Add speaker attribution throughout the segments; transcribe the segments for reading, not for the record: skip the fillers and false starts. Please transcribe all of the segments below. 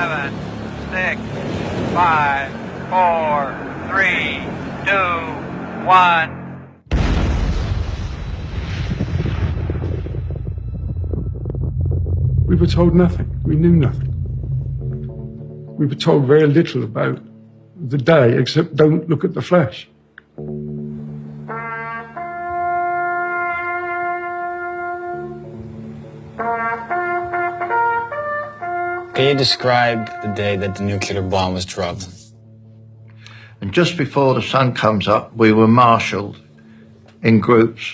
Speaker 1: 7, 6, 5, 4, 3, 2, 1.
Speaker 2: We were told nothing. We knew nothing. We were told very little about the day, except don't look at the flash.
Speaker 3: Can you describe the day that the nuclear bomb was dropped?
Speaker 4: And just before the sun comes up, we were marshalled in groups.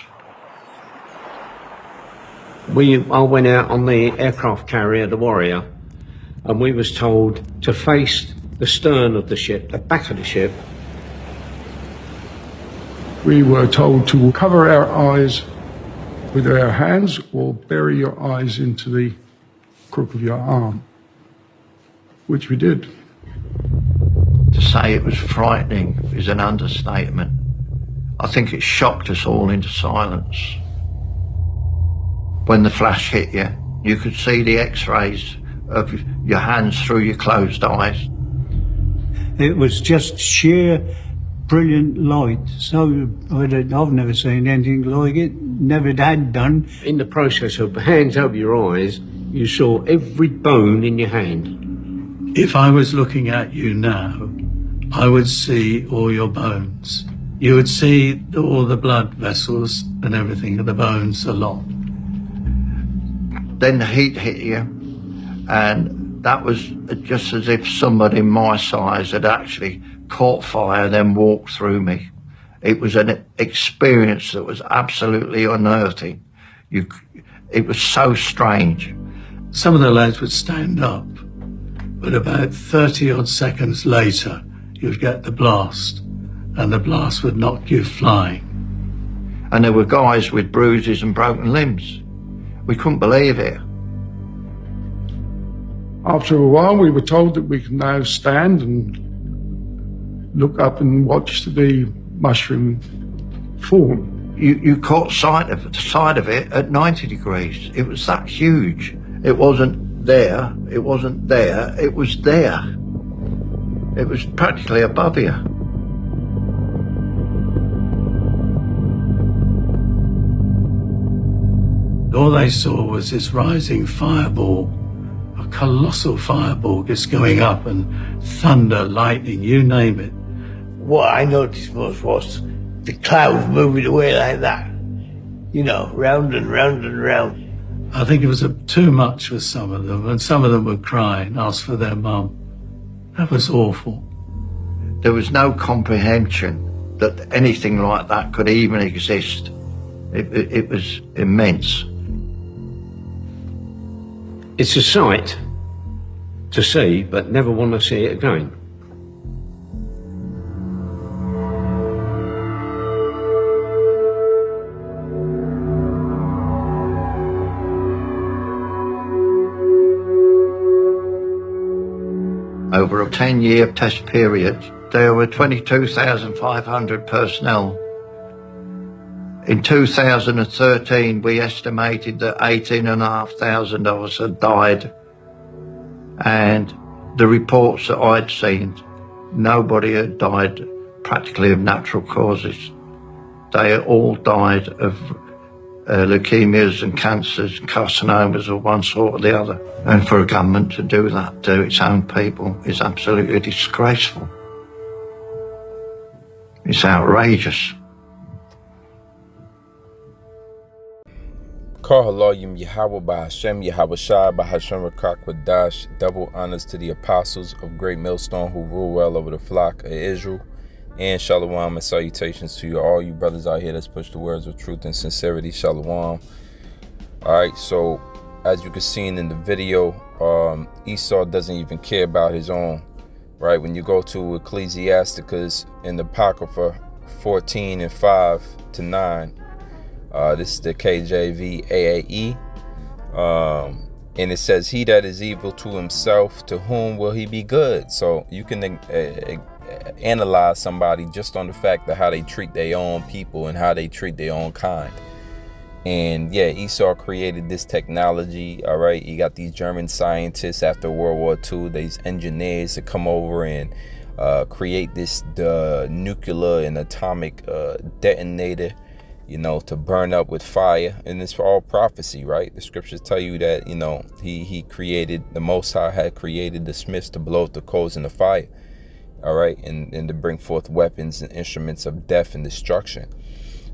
Speaker 5: I went out on the aircraft carrier, the Warrior, and we was told to face the stern of the ship, the back of the ship.
Speaker 2: We were told to cover our eyes with our hands or bury your eyes into the crook of your arm, which we did.
Speaker 4: To say it was frightening is an understatement. I think it shocked us all into silence. When the flash hit you, you could see the x-rays of your hands through your closed eyes.
Speaker 6: It was just sheer brilliant light. So I've never seen anything like it, never had done.
Speaker 5: In the process of hands over your eyes, you saw every bone in your hand.
Speaker 7: If I was looking at you now, I would see all your bones. You would see all the blood vessels and everything, and the bones a lot.
Speaker 4: Then the heat hit you, and that was just as if somebody my size had actually caught fire, then walked through me. It was an experience that was absolutely unearthing. It was so strange.
Speaker 7: Some of the lads would stand up, but about 30 odd seconds later, you'd get the blast, and the blast would knock you flying.
Speaker 4: And there were guys with bruises and broken limbs. We couldn't believe it.
Speaker 2: After a while, we were told that we could now stand and look up and watch the mushroom form.
Speaker 4: You caught sight of it at 90 degrees. It was that huge. It wasn't there, it wasn't there, it was there. It was practically above you.
Speaker 7: All they saw was this rising fireball, a colossal fireball just going up, and thunder, lightning, you name it.
Speaker 8: What I noticed most was the clouds moving away like that, you know, round and round and round.
Speaker 7: I think it was too much for some of them, and some of them would cry and ask for their mum. That was awful.
Speaker 4: There was no comprehension that anything like that could even exist. It was immense.
Speaker 5: It's a sight to see, but never want to see it again.
Speaker 4: Over a 10-year test period, there were 22,500 personnel. In 2013, we estimated that 18,500 of us had died. And the reports that I'd seen, nobody had died practically of natural causes. They all died of leukemias and cancers and carcinomas of one sort or the other. And for a government to do that to its own people is absolutely disgraceful. It's outrageous.
Speaker 9: Call Halayim Yahweh Bahashem Yahweh Shai Bahashem Rakak Wadash. Double honors to the apostles of Great Millstone who rule well over the flock of Israel. And shalom and salutations to you, all you brothers out here that's push the words of truth and sincerity. Shalom. Alright, so as you can see in the video, Esau doesn't even care about his own. Right, when you go to Ecclesiasticus in the Apocrypha 14 and 5 to 9, this is the KJV AAE, and it says, "He that is evil to himself, to whom will he be good?" So you can analyze somebody just on the fact of how they treat their own people and how they treat their own kind. And yeah, Esau created this technology. All right, you got these German scientists after World War II, these engineers to come over and create this nuclear and atomic detonator, you know, to burn up with fire. And it's all prophecy, right? The scriptures tell you that, you know, he created, the Most High had created the smiths to blow up the coals in the fire, all right, and to bring forth weapons and instruments of death and destruction.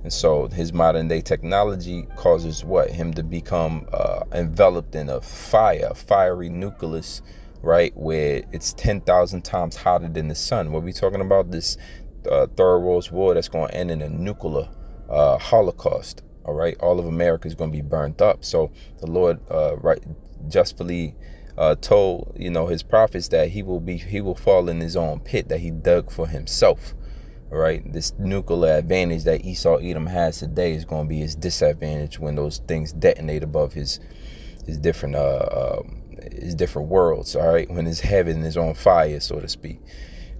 Speaker 9: And so his modern day technology causes what? Him to become enveloped in a fiery nucleus, right, where it's 10,000 times hotter than the sun. What we talking about? This Third World War that's going to end in a nuclear holocaust. All right, all of America is going to be burnt up. So the Lord justly told, you know, his prophets that he will fall in his own pit that he dug for himself. All right, this nuclear advantage that Esau Edom has today is going to be his disadvantage when those things detonate above his different worlds. All right, when his heaven is on fire, so to speak.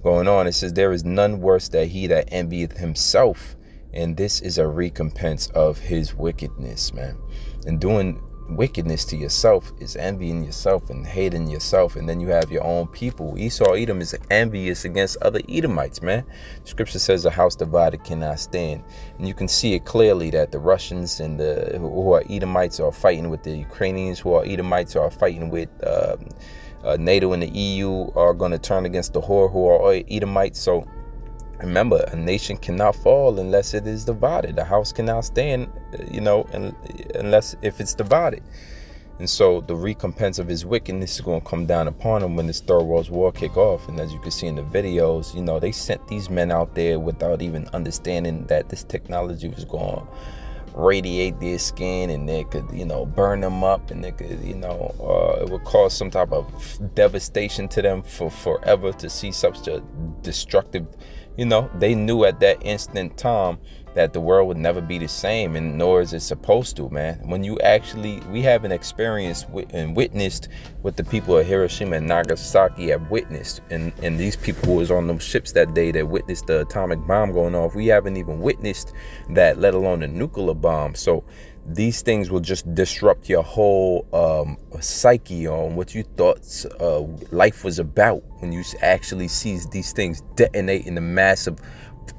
Speaker 9: Going on, it says, there is none worse than he that envieth himself, and this is a recompense of his wickedness, man. And doing wickedness to yourself is envying yourself and hating yourself, and then you have your own people. Esau Edom is envious against other Edomites, man. Scripture says a house divided cannot stand, and you can see it clearly that the Russians and who are Edomites are fighting with the Ukrainians, who are Edomites are fighting with NATO and the EU are going to turn against the whore who are Edomites. So remember, a nation cannot fall unless it is divided. A house cannot stand, you know, unless if it's divided. And so the recompense of his wickedness is going to come down upon him when this Third World War kick off. And as you can see in the videos, you know, they sent these men out there without even understanding that this technology was going to radiate their skin, and they could, you know, burn them up, and they could, you know, it would cause some type of devastation to them for forever to see such a destructive. You know, they knew at that instant time that the world would never be the same, and nor is it supposed to, man. When you actually, we have an experience and witnessed what the people of Hiroshima and Nagasaki have witnessed, and these people who was on those ships that day that witnessed the atomic bomb going off, we haven't even witnessed that, let alone the nuclear bomb. So these things will just disrupt your whole psyche on what you thought life was about when you actually see these things detonate in a massive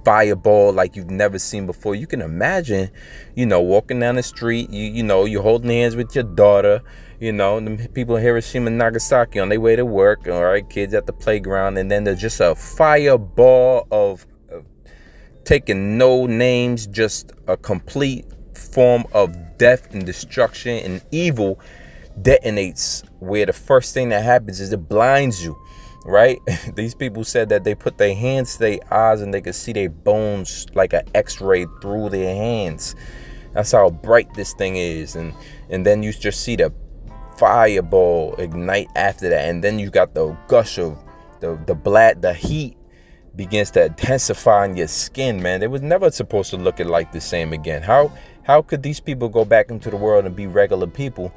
Speaker 9: fireball like you've never seen before. You can imagine, you know, walking down the street, you know, you're holding hands with your daughter, you know, the people in Hiroshima and Nagasaki on their way to work, all right, kids at the playground, and then there's just a fireball of taking no names, just a complete form of death and destruction and evil detonates, where the first thing that happens is it blinds you, right? These people said that they put their hands to their eyes and they could see their bones like an x-ray through their hands. That's how bright this thing is. And then you just see the fireball ignite after that, and then you got the gush of the heat begins to intensify on your skin, man. They was never supposed to look like the same again. How could these people go back into the world and be regular people?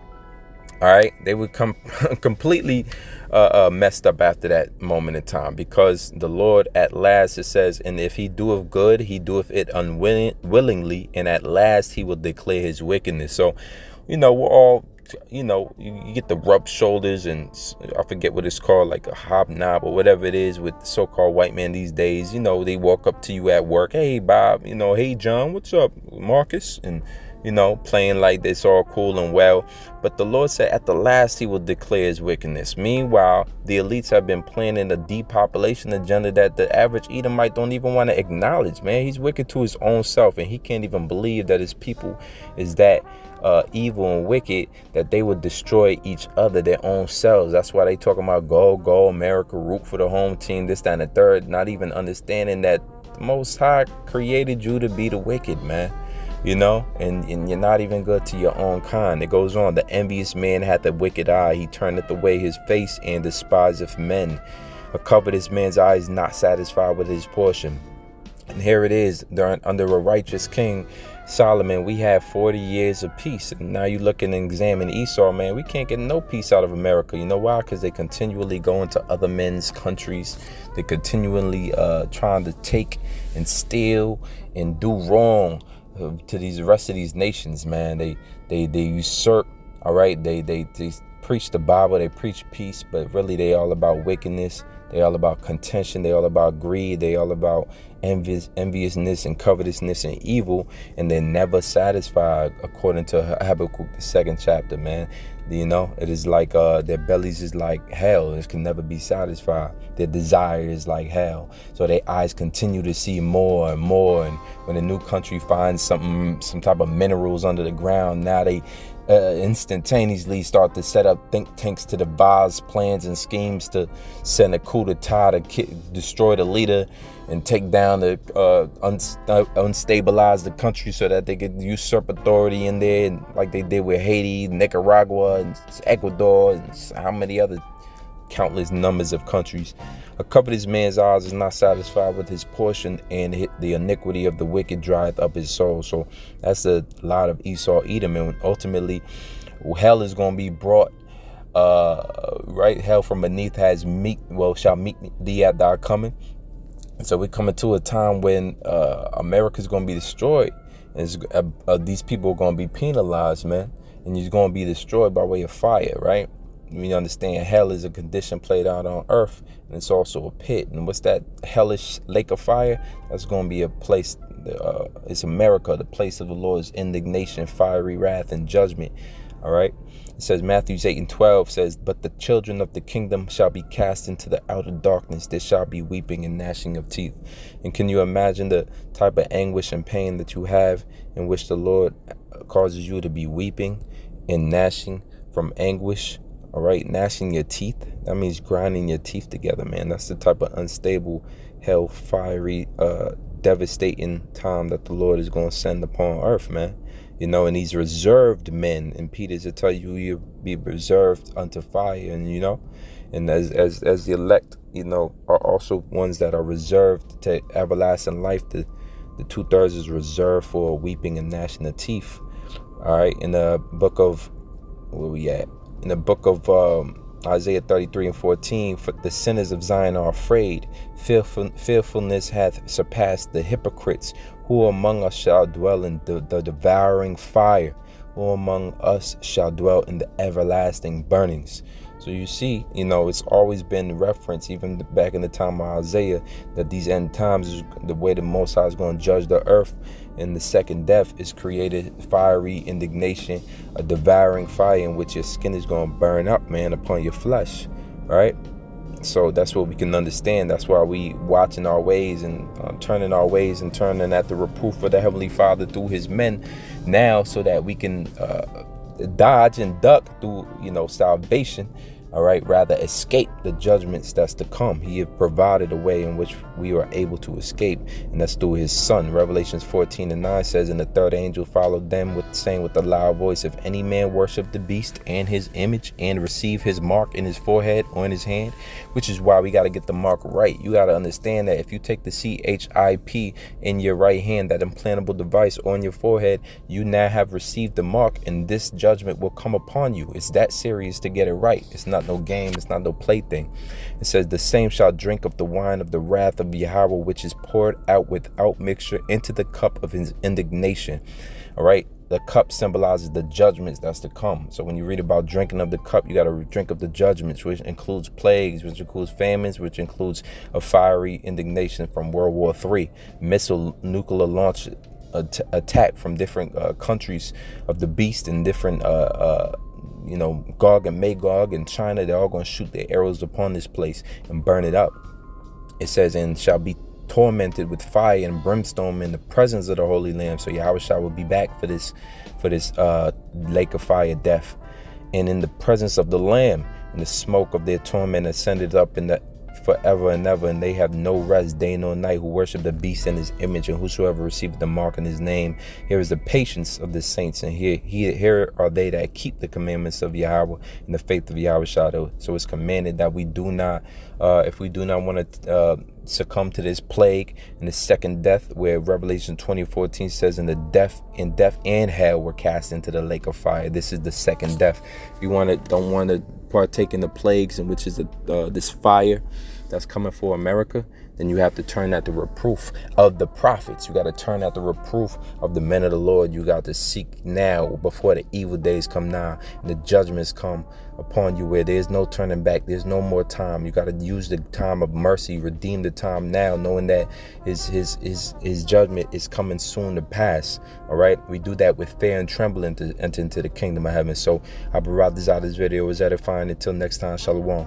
Speaker 9: All right, they would come completely messed up after that moment in time, because the Lord at last, it says, and if he doeth good, he doeth it unwillingly, and at last he will declare his wickedness. So, you know, we're all, you know, you get the rub shoulders, and I forget what it's called, like a hobnob or whatever it is with the so-called white man these days. You know, they walk up to you at work, hey Bob, you know, hey John, what's up, Marcus, and you know, playing like it's all cool and well. But the Lord said at the last he will declare his wickedness. Meanwhile, the elites have been planning a depopulation agenda that the average Edomite don't even want to acknowledge, man. He's wicked to his own self, and he can't even believe that his people is that evil and wicked that they would destroy each other, their own selves. That's why they talking about go America, root for the home team, this, that, and the third, not even understanding that the Most High created you to be the wicked, man. You know, and you're not even good to your own kind. It goes on. The envious man had the wicked eye. He turneth away his face and despiseth men. A covetous man's eye is not satisfied with his portion. And here it is, under a righteous king, Solomon, we have 40 years of peace. And now you look and examine Esau, man, we can't get no peace out of America. You know why? Because they continually go into other men's countries. They continually trying to take and steal and do wrong. to these rest of these nations, man. They usurp, all right? They preach the Bible, they preach peace, but really they all about wickedness. They all about contention. They all about greed. They all about enviousness and covetousness and evil, and they're never satisfied, according to Habakkuk, the 2nd chapter, man. You know, it is like their bellies is like hell. It can never be satisfied. Their desire is like hell. So their eyes continue to see more and more. And when a new country finds some type of minerals under the ground, now they instantaneously start to set up think tanks to devise plans and schemes to send a coup d'etat to destroy the leader and take down the unstabilize the country so that they could usurp authority in there, and like they did with Haiti, Nicaragua, and Ecuador, and how many other countless numbers of countries. A covetous man's eyes is not satisfied with his portion, and the iniquity of the wicked drieth up his soul. So that's a lot of Esau, Edom, and ultimately hell is going to be brought. Right, hell from beneath shall meet thee at thy coming. And so we're coming to a time when America's going to be destroyed, and these people are going to be penalized, man, and he's going to be destroyed by way of fire, right? We understand hell is a condition played out on earth, and it's also a pit. And what's that hellish lake of fire? That's going to be a place, it's America, the place of the Lord's indignation, fiery wrath, and judgment. All right. It says, Matthew 8:12 says, but the children of the kingdom shall be cast into the outer darkness. There shall be weeping and gnashing of teeth. And can you imagine the type of anguish and pain that you have in which the Lord causes you to be weeping and gnashing from anguish? All right, gnashing your teeth. That means grinding your teeth together, man. That's the type of unstable, hell, fiery, devastating time that the Lord is going to send upon earth, man. You know, and these reserved men, and Peter to tell you you'll be reserved unto fire, and you know, and as the elect, you know, are also ones that are reserved to everlasting life. The 2/3 is reserved for weeping and gnashing of teeth. All right, in the book of where we at? In the book of Isaiah 33:14, for the sinners of Zion are afraid. Fearfulness hath surpassed the hypocrites. Who among us shall dwell in the devouring fire? Who among us shall dwell in the everlasting burnings? So you see, you know, it's always been referenced, even back in the time of Isaiah, that these end times is the way the Most High is going to judge the earth. And the second death is created fiery indignation, a devouring fire in which your skin is going to burn up, man, upon your flesh, right? So that's what we can understand. That's why we watching our ways and turning our ways and turning at the reproof of the Heavenly Father through his men now, so that we can dodge and duck through, you know, salvation. All right, rather escape the judgments that's to come. He had provided a way in which we are able to escape, and that's through his son. Revelations 14:9 says, and the third angel followed them, saying with a loud voice, if any man worship the beast and his image and receive his mark in his forehead or in his hand, which is why we got to get the mark right. You got to understand that if you take the CHIP in your right hand, that implantable device on your forehead, you now have received the mark, and this judgment will come upon you. It's that serious to get it right. It's not no game, it's not no plaything. It says, the same shall drink of the wine of the wrath of Yahweh, which is poured out without mixture into the cup of his indignation. All right, the cup symbolizes the judgments that's to come. So when you read about drinking of the cup, you got to drink of the judgments, which includes plagues, which includes famines, which includes a fiery indignation from World War III, nuclear launch attack from different countries of the beast, and different you know, Gog and Magog and China. They're all going to shoot their arrows upon this place and burn it up. It says, and shall be tormented with fire and brimstone in the presence of the Holy Lamb. So Yahushua will be back for this lake of fire, death, and in the presence of the Lamb, and the smoke of their torment ascended up in the forever and ever, and they have no rest day nor night, who worship the beast in his image, and whosoever receiveth the mark in his name. Here is the patience of the saints, and here are they that keep the commandments of Yahweh and the faith of Yahweh. So it's commanded that we do not, if we do not want to succumb to this plague and the second death, where Revelation 20:14 says, and death and hell were cast into the lake of fire. This is the second death. If you don't want to partake in the plagues, in which is this fire that's coming for America, then you have to turn at the reproof of the prophets. You got to turn at the reproof of the men of the Lord. You got to seek now before the evil days come now and the judgments come upon you, where there's no turning back. There's no more time. You got to use the time of mercy, redeem the time now, knowing that his judgment is coming soon to pass. All right, we do that with fear and trembling to enter into the kingdom of heaven. So I brought this out of this video. It was edifying. Until next time, shalom.